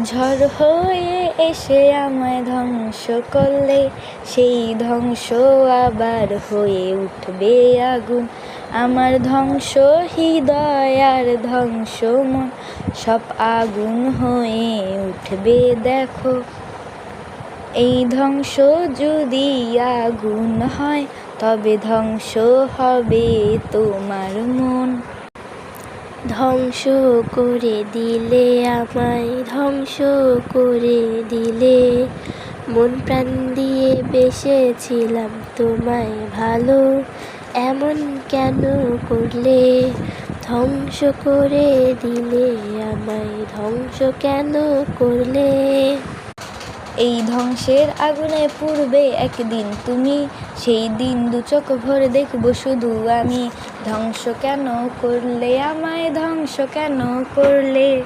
ঝড় হয়ে এসে আমায় ধ্বংস করলে, সেই ধ্বংস আবার হয়ে উঠবে আগুন। আমার ধ্বংস হৃদয় আর ধ্বংস মন, সব আগুন হয়ে উঠবে দেখো। এই ধ্বংস যদি আগুন হয়, তবে ধ্বংস হবে তোমার মন। ধ্বংস করে দিলে আমায়, ধ্বংস করে দিলে। মন প্রাণ দিয়ে বেসেছিলাম তোমায় ভালো, এমন কেন করলে? ধ্বংস করে দিলে আমায়, ধ্বংস কেন করলে? এই ধ্বংসের আগুনে পুড়বে একদিন তুমি, সেই দিন দু চোখ ভরে দেখব শুধু আমি। ধ্বংস কেন করলে আমায়, ধ্বংস কেন করলে?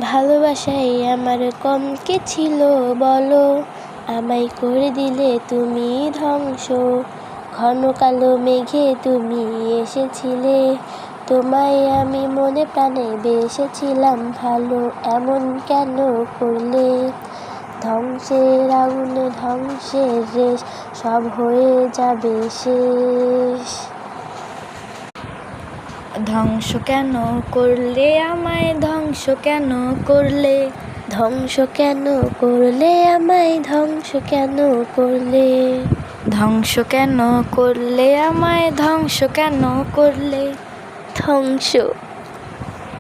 ভালোবাসায় আমার কম কে ছিল বলো, আমায় করে দিলে তুমি ধ্বংস। ঘন কালো মেঘে তুমি এসেছিলে, তোমায় আমি মনে প্রাণে বেসেছিলাম ভালো, এমন কেন করলে? ধ্বংসের আগুনে ধ্বংসের রেশ, সব হয়ে যাবে শেষ। ধ্বংস কেন করলে আমায়, ধ্বংস কেন করলে? ধ্বংস কেন করলে আমায়, ধ্বংস কেন করলে? ধ্বংস কেন করলে আমায়, ধ্বংস কেন করলে? ধ্বংস।